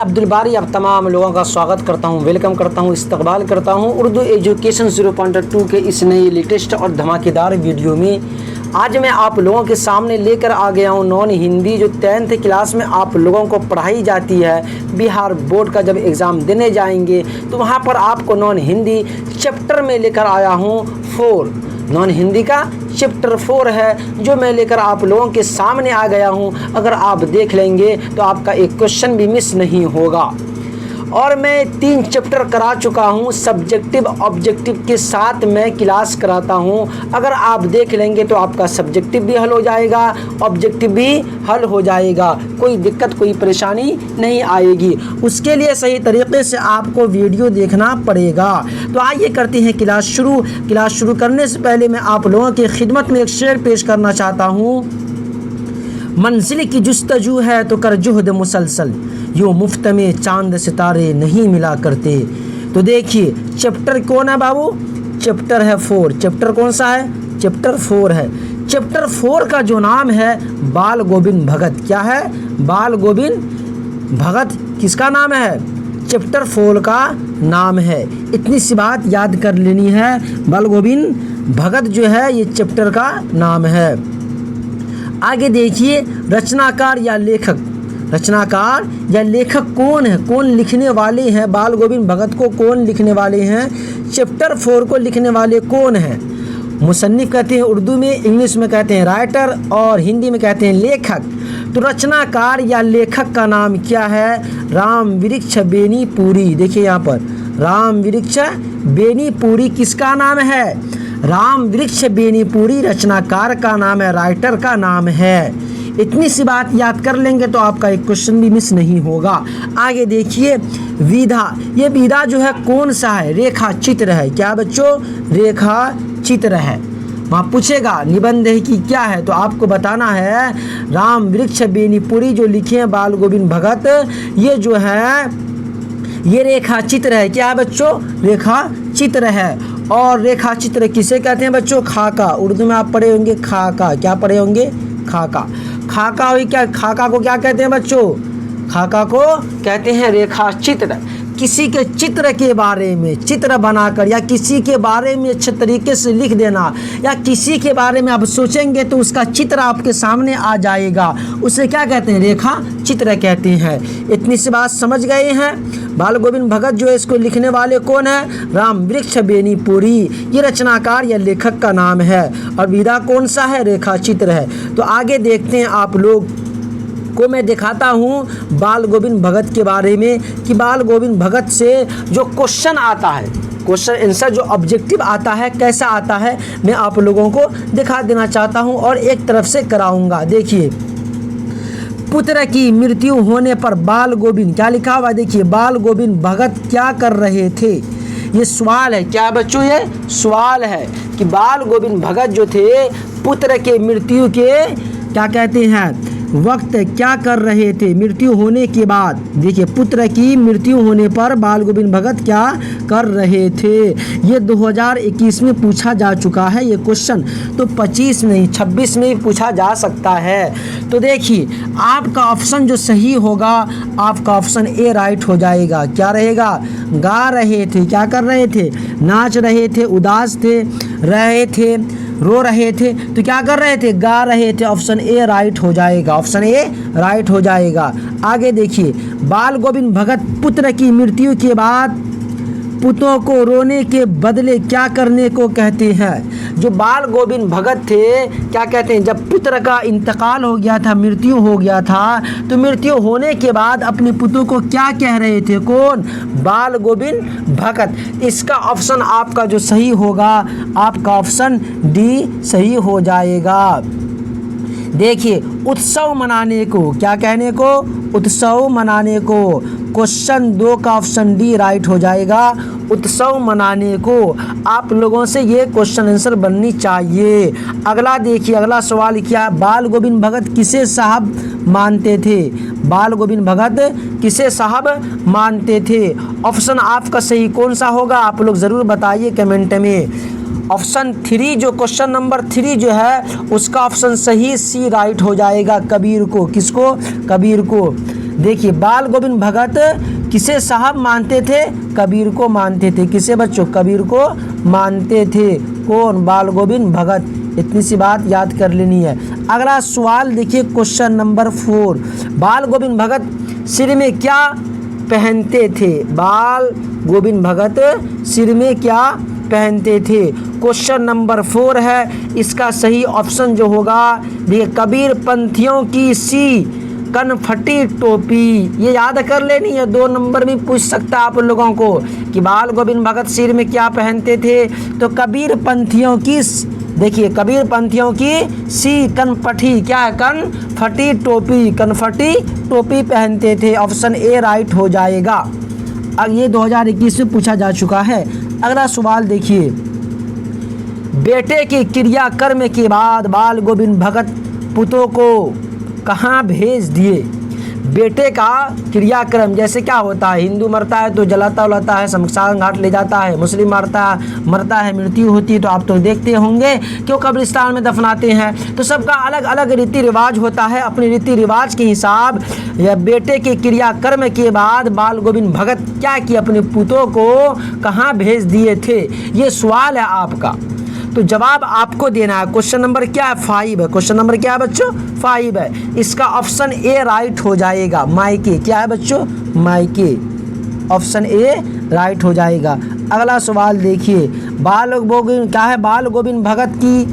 अब्दुल बारी आप तमाम लोगों का स्वागत करता हूं, वेलकम करता हूं, इस्तकबाल करता हूं उर्दू एजुकेशन 0.2 के इस नई लेटेस्ट और धमाकेदार वीडियो में। आज मैं आप लोगों के सामने लेकर आ गया हूं नॉन हिंदी जो 10th क्लास में आप लोगों को पढ़ाई जाती है। बिहार बोर्ड का जब एग्ज़ाम देने जाएंगे तो वहां पर आपको नॉन हिंदी चैप्टर में लेकर आया हूं 4। नॉन हिंदी का चैप्टर 4 है जो मैं लेकर आप लोगों के सामने आ गया हूं। अगर आप देख लेंगे तो आपका एक क्वेश्चन भी मिस नहीं होगा। और मैं 3 चैप्टर करा चुका हूं, सब्जेक्टिव ऑब्जेक्टिव के साथ मैं क्लास कराता हूं। अगर आप देख लेंगे तो आपका सब्जेक्टिव भी हल हो जाएगा, ऑब्जेक्टिव भी हल हो जाएगा, कोई दिक्कत कोई परेशानी नहीं आएगी। उसके लिए सही तरीके से आपको वीडियो देखना पड़ेगा। तो आइए करते हैं क्लास शुरू। क्लास शुरू करने से पहले मैं आप लोगों की खिदमत में एक शेर पेश करना चाहता हूँ। मंजिल की जुस्तजू है तो कर जुहद मुसलसल, यूँ मुफ्त में चांद सितारे नहीं मिला करते। तो देखिए चैप्टर कौन है बाबू? चैप्टर है 4। चैप्टर कौन सा है? चैप्टर 4 है। चैप्टर 4 का जो नाम है बाल गोविंद भगत। क्या है? बाल गोविंद भगत किसका नाम है? चैप्टर 4 का नाम है। इतनी सी बात याद कर लेनी है, बाल गोविंद भगत जो है ये चैप्टर का नाम है। आगे देखिए रचनाकार या लेखक। रचनाकार या लेखक कौन है? कौन लिखने वाले हैं? बाल गोविंद भगत को कौन लिखने वाले हैं? चैप्टर 4 को लिखने वाले कौन हैं? मुसन्निफ कहते हैं उर्दू में, इंग्लिश में कहते हैं राइटर और हिंदी में कहते हैं लेखक। तो रचनाकार या लेखक का नाम क्या है? राम वृक्ष बेनीपुरी। देखिए यहाँ पर राम वृक्ष बेनीपुरी किसका नाम है? राम वृक्ष बेनीपुरी रचनाकार का नाम है, राइटर का नाम है। इतनी सी बात याद कर लेंगे तो आपका एक क्वेश्चन भी मिस नहीं होगा। आगे देखिए विधा। ये विधा जो है कौन सा है? रेखा चित्र है। क्या बच्चों? रेखा चित्र है। वहाँ पूछेगा निबंध की क्या है तो आपको बताना है राम वृक्ष बेनीपुरी जो लिखे हैं बाल गोविंद भगत, ये जो है ये रेखा चित्र है। क्या है बच्चों? रेखा चित्र है। और रेखा चित्र किसे कहते हैं बच्चों? खाका। उर्दू में आप पढ़े होंगे खाका। क्या पढ़े होंगे? खाका। खाका हुई क्या? खाका को क्या कहते हैं बच्चों? खाका को कहते हैं रेखा चित्र। किसी के चित्र के बारे में चित्र बनाकर या किसी के बारे में अच्छे तरीके से लिख देना, या किसी के बारे में आप सोचेंगे तो उसका चित्र आपके सामने आ जाएगा, उसे क्या कहते हैं? रेखा चित्र कहते हैं। इतनी सी बात समझ गए हैं। बाल गोविंद भगत जो है इसको लिखने वाले कौन है? राम वृक्ष बेनीपुरी। ये रचनाकार या लेखक का नाम है। और विधा कौन सा है? रेखा चित्र है। तो आगे देखते हैं आप लोग को मैं दिखाता हूँ बाल गोविंद भगत के बारे में कि बाल गोविंद भगत से जो क्वेश्चन आता है, क्वेश्चन आंसर जो ऑब्जेक्टिव आता है कैसा आता है मैं आप लोगों को दिखा देना चाहता हूँ और एक तरफ से कराऊंगा। देखिए पुत्र की मृत्यु होने पर बाल गोविंद, क्या लिखा हुआ? देखिए बाल गोविंद भगत क्या कर रहे थे? ये सवाल है। क्या बच्चों? ये सवाल है कि बाल गोविंद भगत जो थे पुत्र के मृत्यु के क्या कहते हैं वक्त क्या कर रहे थे? मृत्यु होने के बाद। देखिए पुत्र की मृत्यु होने पर बाल गोविंद भगत क्या कर रहे थे? ये 2021 में पूछा जा चुका है ये क्वेश्चन, तो 25 नहीं 26 में भी पूछा जा सकता है। तो देखिए आपका ऑप्शन जो सही होगा आपका ऑप्शन ए राइट हो जाएगा। क्या रहेगा? गा रहे थे। क्या कर रहे थे? नाच रहे थे, उदास थे, रहे थे, रो रहे थे, तो क्या कर रहे थे? गा रहे थे। ऑप्शन ए राइट हो जाएगा। ऑप्शन ए राइट हो जाएगा। आगे देखिए बाल गोविंद भगत पुत्र की मृत्यु के बाद पुतों को रोने के बदले क्या करने को कहते हैं? जो बाल गोविंद भगत थे क्या कहते हैं? जब पुत्र का इंतकाल हो गया था, मृत्यु हो गया था, तो मृत्यु होने के बाद अपने पुतों को क्या कह रहे थे? कौन? बाल गोविंद भगत। इसका ऑप्शन आपका जो सही होगा आपका ऑप्शन डी सही हो जाएगा। देखिए उत्सव मनाने को, क्या कहने को? उत्सव मनाने को। क्वेश्चन 2 का ऑप्शन डी राइट हो जाएगा। उत्सव मनाने को। आप लोगों से ये क्वेश्चन आंसर बननी चाहिए। अगला देखिए अगला सवाल क्या? बाल गोविंद भगत किसे साहब मानते थे? बाल गोविंद भगत किसे साहब मानते थे? ऑप्शन आपका सही कौन सा होगा आप लोग ज़रूर बताइए कमेंट में। ऑप्शन 3 जो क्वेश्चन नंबर 3 जो है उसका ऑप्शन सही सी राइट हो जाएगा। कबीर को। किसको? कबीर को। देखिए बाल गोविंद भगत किसे साहब मानते थे? कबीर को मानते थे। किसे बच्चों? कबीर को मानते थे। कौन? बाल गोविंद भगत। इतनी सी बात याद कर लेनी है। अगला सवाल देखिए क्वेश्चन नंबर 4। बाल गोविंद भगत सिर में क्या पहनते थे? बाल गोविंद भगत सिर में क्या पहनते थे? क्वेश्चन नंबर 4 है। इसका सही ऑप्शन जो होगा देखिए कबीर पंथियों की सी कनफटी टोपी। ये याद कर लेनी है, 2 नंबर में पूछ सकता है आप लोगों को कि बाल गोविंद भगत सिर में क्या पहनते थे? तो कबीर पंथियों की, देखिए कबीर पंथियों की सी कनफटी, क्या है? कनफटी टोपी, कनफटी टोपी पहनते थे। ऑप्शन ए राइट हो जाएगा। अब ये 2021 में पूछा जा चुका है। अगला सवाल देखिए, बेटे के क्रियाकर्म के बाद बाल गोविंद भगत पुतों को कहाँ भेज दिए? बेटे का क्रियाक्रम जैसे क्या होता है? हिंदू मरता है तो जलाता उलाता है, शमशान घाट ले जाता है। मुस्लिम मरता है मृत्यु होती है तो आप तो देखते होंगे क्यों कब्रिस्तान में दफनाते हैं। तो सबका अलग अलग रीति रिवाज होता है। अपने रीति रिवाज के हिसाब या बेटे के क्रियाकर्म के बाद बाल गोविंद भगत क्या किए? अपने पुतों को कहाँ भेज दिए थे? ये सवाल है आपका, तो जवाब आपको देना है। क्वेश्चन नंबर क्या है? 5 है। क्वेश्चन नंबर क्या है बच्चों? 5 है। इसका ऑप्शन ए राइट हो जाएगा। मायके, क्या है बच्चों? मायके। ऑप्शन ए राइट हो जाएगा। अगला सवाल देखिए, बाल गोविंद क्या है? बाल गोविंद भगत की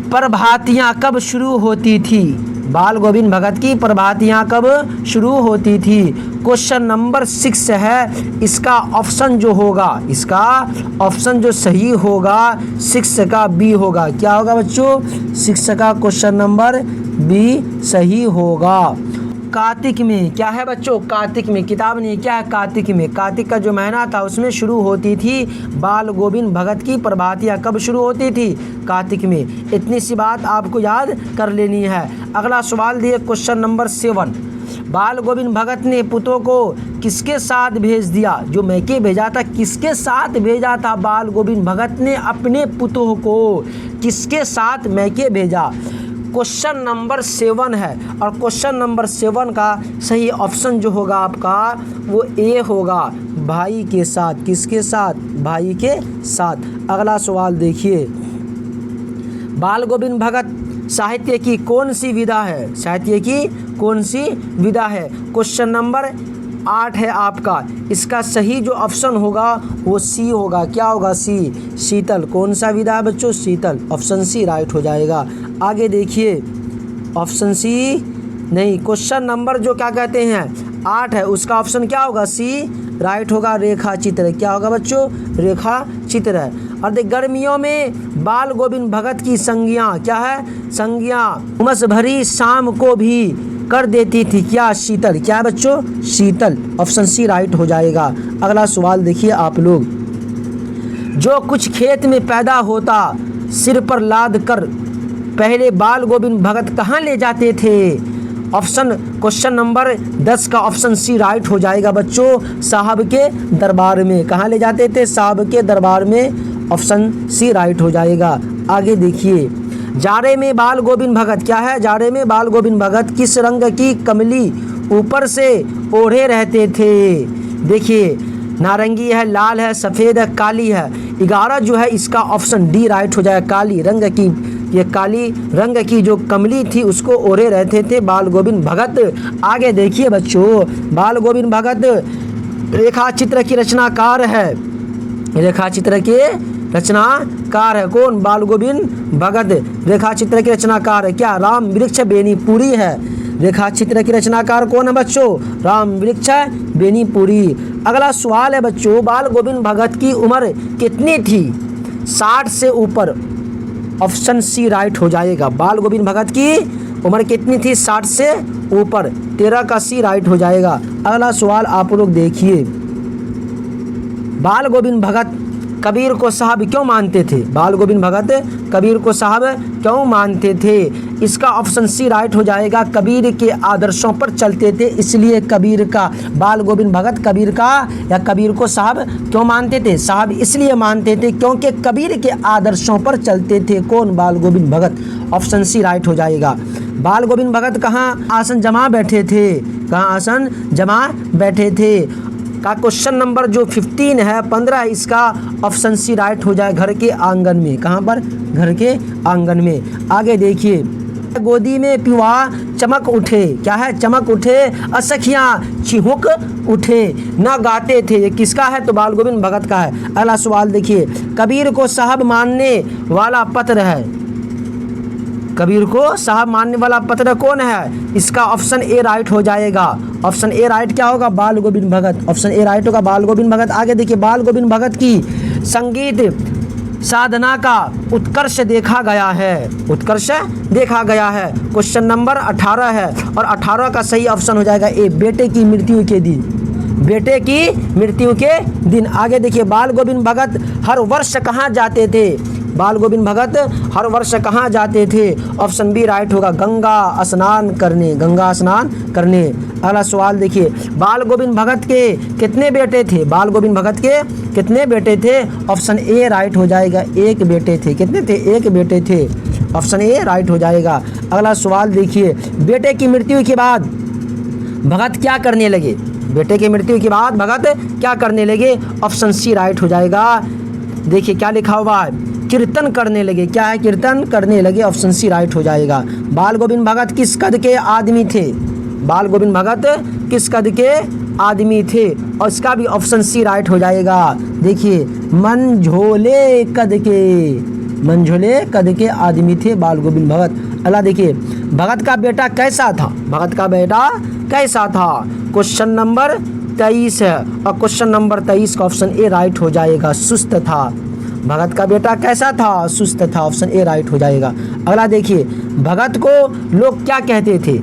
प्रभातियां कब शुरू होती थी? बाल गोविंद भगत की प्रभातियां कब शुरू होती थी? क्वेश्चन नंबर 6 है। इसका ऑप्शन जो होगा, इसका ऑप्शन जो सही होगा 6 का बी होगा। क्या होगा बच्चों? 6 का क्वेश्चन नंबर बी सही होगा। कार्तिक में, क्या है बच्चों? कार्तिक में, किताब नहीं क्या है? कार्तिक में, कार्तिक का जो महीना था उसमें शुरू होती थी बाल गोविंद भगत की प्रभातियां। कब शुरू होती थी? कार्तिक में। इतनी सी बात आपको याद कर लेनी है। अगला सवाल दिए क्वेश्चन नंबर 7। बाल गोविंद भगत ने पुतों को किसके साथ भेज दिया? जो मैके भेजा था किसके साथ भेजा था? बाल गोविंद भगत ने अपने पुतों को किसके साथ मैके भेजा? क्वेश्चन नंबर 7 है और क्वेश्चन नंबर 7 का सही ऑप्शन जो होगा आपका वो ए होगा, भाई के साथ। किसके साथ? भाई के साथ। अगला सवाल देखिए, बाल गोविंद भगत साहित्य की कौन सी विधा है? साहित्य की कौन सी विधा है? क्वेश्चन नंबर 8 है आपका। इसका सही जो ऑप्शन होगा वो सी होगा। क्या होगा? सी, शीतल। कौन सा विधा है बच्चों? शीतल। ऑप्शन सी राइट हो जाएगा। आगे देखिए, ऑप्शन सी नहीं, क्वेश्चन नंबर जो क्या कहते हैं 8 है, उसका ऑप्शन क्या होगा? सी राइट होगा। रेखा चित्र। क्या होगा बच्चों? रेखा चित्र है। और देख, गर्मियों में बाल गोविंद भगत की संज्ञा क्या है? संज्ञा उमस भरी शाम को भी कर देती थी। क्या? शीतल। क्या है बच्चों? शीतल। ऑप्शन सी राइट हो जाएगा। अगला सवाल देखिए आप लोग, जो कुछ खेत में पैदा होता सिर पर लाद कर पहले बाल गोविंद भगत कहाँ ले जाते थे? ऑप्शन क्वेश्चन नंबर 10 का ऑप्शन सी राइट हो जाएगा बच्चों, साहब के दरबार में। कहाँ ले जाते थे? साहब के दरबार में। ऑप्शन सी राइट हो जाएगा। आगे देखिए, जाड़े में बाल गोविंद भगत क्या है? जाड़े में बाल गोविंद भगत किस रंग की कमली ऊपर से ओढ़े रहते थे? देखिए, नारंगी है, लाल है, सफ़ेद है, काली है। 11 जो है इसका ऑप्शन डी राइट हो जाएगा। काली रंग की, ये काली रंग की जो कमली थी उसको ओढ़े रहते थे बाल गोविंद भगत। आगे देखिए बच्चों, बाल गोविंद भगत रेखा चित्र की रचनाकार है। रेखा चित्र के रचनाकार है कौन? बाल गोविंद भगत रेखा चित्र की रचनाकार है। क्या? राम वृक्ष बेनीपुरी है। रेखा चित्र की रचनाकार कौन है बच्चों? राम वृक्ष बेनीपुरी। अगला सवाल है बच्चों, बाल गोविंद भगत की उम्र कितनी थी? 60 से ऊपर। ऑप्शन सी राइट हो जाएगा। बाल गोविंद भगत की उम्र कितनी थी? 60 से ऊपर। 13 का सी राइट हो जाएगा। अगला सवाल आप लोग देखिए, बाल गोविंद भगत कबीर को साहब क्यों मानते थे? बाल गोविंद भगत कबीर को साहब क्यों मानते थे? इसका ऑप्शन सी राइट हो जाएगा। कबीर के आदर्शों पर चलते थे इसलिए कबीर का, बाल गोविंद भगत कबीर का या कबीर को साहब क्यों मानते थे? साहब इसलिए मानते थे क्योंकि कबीर के आदर्शों पर चलते थे। कौन? बाल गोविंद भगत। ऑप्शन सी राइट हो जाएगा। बाल गोविंद भगत कहाँ आसन जमा बैठे थे? कहाँ आसन जमा बैठे थे। का क्वेश्चन नंबर जो 15 है 15 इसका ऑप्शन सी राइट हो जाए, घर के आंगन में। कहाँ पर? घर के आंगन में। आगे देखिए, गोदी में पिवा चमक उठे, क्या है? चमक उठे, असखियाँ चिहुक उठे, न गाते थे। ये किसका है? तो बाल गोविंद भगत का है। अगला सवाल देखिए, कबीर को साहब मानने वाला पत्र है। कबीर को साहब मानने वाला पत्र कौन है? इसका ऑप्शन ए राइट हो जाएगा। ऑप्शन ए राइट क्या होगा? बाल गोविंद भगत। ऑप्शन ए राइट होगा, बाल गोविंद भगत। आगे देखिए, बाल गोविंद भगत की संगीत साधना का उत्कर्ष देखा गया है। उत्कर्ष देखा गया है। क्वेश्चन नंबर 18 है और 18 का सही ऑप्शन हो जाएगा ए, बेटे की मृत्यु के दिन। बेटे की मृत्यु के दिन। आगे देखिए, बाल गोविंद भगत हर वर्ष कहाँ जाते थे? बाल गोविंद भगत हर वर्ष कहाँ जाते थे? ऑप्शन बी राइट होगा, गंगा स्नान करने। गंगा स्नान करने। अगला सवाल देखिए, बाल गोविंद भगत के कितने बेटे थे? बाल गोविंद भगत के कितने बेटे थे? ऑप्शन ए राइट हो जाएगा, एक बेटे थे। कितने थे? एक बेटे थे। ऑप्शन ए राइट हो जाएगा। अगला सवाल देखिए, बेटे की मृत्यु के बाद भगत क्या करने लगे? बेटे की मृत्यु के बाद भगत क्या करने लगे? ऑप्शन सी राइट हो जाएगा। देखिए क्या लिखा हुआ है, कीर्तन करने लगे। क्या है? कीर्तन करने लगे। ऑप्शन सी राइट हो जाएगा। बाल गोविंद भगत किस कद के आदमी थे? बाल गोविंद भगत किस कद के आदमी थे? और इसका भी ऑप्शन सी राइट हो जाएगा। देखिए, मंझोले कद के, मंझोले कद के आदमी थे बाल गोविंद भगत। अगला देखिए, भगत का बेटा कैसा था? भगत का बेटा कैसा था? क्वेश्चन नंबर 23 है और क्वेश्चन नंबर 23 का ऑप्शन ए राइट हो जाएगा, सुस्त था। भगत का बेटा कैसा था? सुस्त था। ऑप्शन ए राइट हो जाएगा। अगला देखिए, भगत को लोग क्या कहते थे?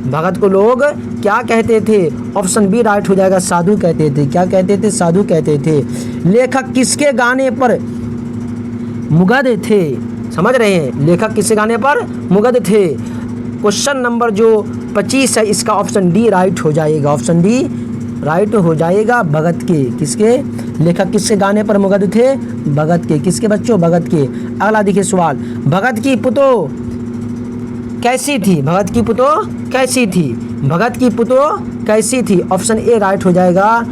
भगत को लोग क्या कहते थे? ऑप्शन बी राइट हो जाएगा, साधु कहते थे। क्या कहते थे? साधु कहते थे। लेखक किसके गाने पर मुग्ध थे? समझ रहे हैं, लेखक किसके गाने पर मुग्ध थे? क्वेश्चन नंबर जो 25 है इसका ऑप्शन डी राइट हो जाएगा। ऑप्शन डी राइट हो जाएगा, भगत के। किसके? लेखक किसके गाने पर मुग्ध थे? भगत के। किसके बच्चों? भगत के। अगला देखिए सवाल, भगत की पुतो कैसी थी? भगत की पुतो कैसी थी? भगत की पुतो कैसी थी? ऑप्शन ए राइट हो जाएगा,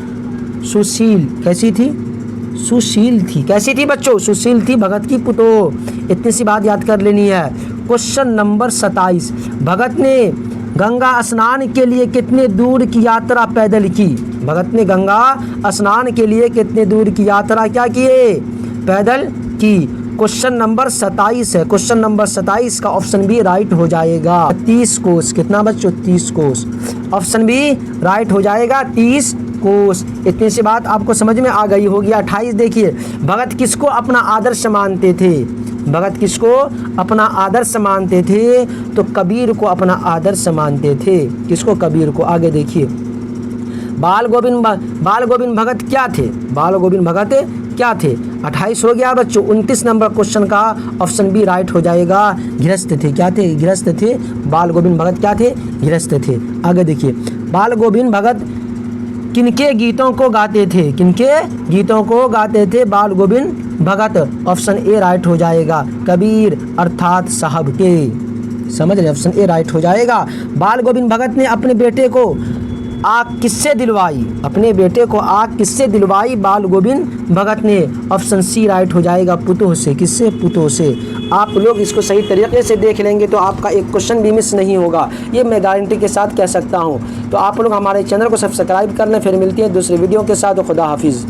सुशील। कैसी थी? सुशील थी। कैसी थी बच्चों? सुशील थी भगत की पुतो। इतनी सी बात याद कर लेनी है। क्वेश्चन नंबर 27, भगत ने गंगा स्नान के लिए कितने दूर की यात्रा पैदल की? भगत ने गंगा स्नान के लिए कितने दूर की यात्रा क्या किए? पैदल की। क्वेश्चन नंबर 27 है। क्वेश्चन नंबर 27 का ऑप्शन बी राइट हो जाएगा, 30 कोस। कितना बच्चों? 30 कोस। ऑप्शन बी राइट हो जाएगा, 30 कोस। इतनी सी बात आपको समझ में आ गई होगी। 28 देखिए, भगत किसको अपना आदर्श मानते थे? भगत किसको अपना आदर्श मानते थे? तो कबीर को अपना आदर्श मानते थे। किसको? कबीर को। आगे देखिए, बाल गोविंद भगत क्या थे? बाल गोविंद भगत क्या थे? 28 हो गया बच्चों। 29 नंबर क्वेश्चन का ऑप्शन बी राइट हो जाएगा, गृहस्थ थे। क्या थे? गृहस्थ थे। बाल गोविंद भगत क्या थे? गृहस्थ थे। आगे देखिए, बाल गोविंद भगत किनके गीतों को गाते थे? किनके गीतों को गाते थे बाल गोविंद भगत? ऑप्शन ए राइट हो जाएगा, कबीर अर्थात साहब के। समझ रहे? ऑप्शन ए राइट हो जाएगा। बाल गोविंद भगत ने अपने बेटे को आग किससे दिलवाई? अपने बेटे को आग किससे दिलवाई बाल गोविंद भगत ने? ऑप्शन सी राइट हो जाएगा, पुतोह से। किससे? पुतोह से। आप लोग इसको सही तरीके से देख लेंगे तो आपका एक क्वेश्चन भी मिस नहीं होगा, ये मैं गारंटी के साथ कह सकता हूँ। तो आप लोग हमारे चैनल को सब्सक्राइब कर लें। फिर मिलती है दूसरे वीडियो के साथ। खुदा हाफिज़।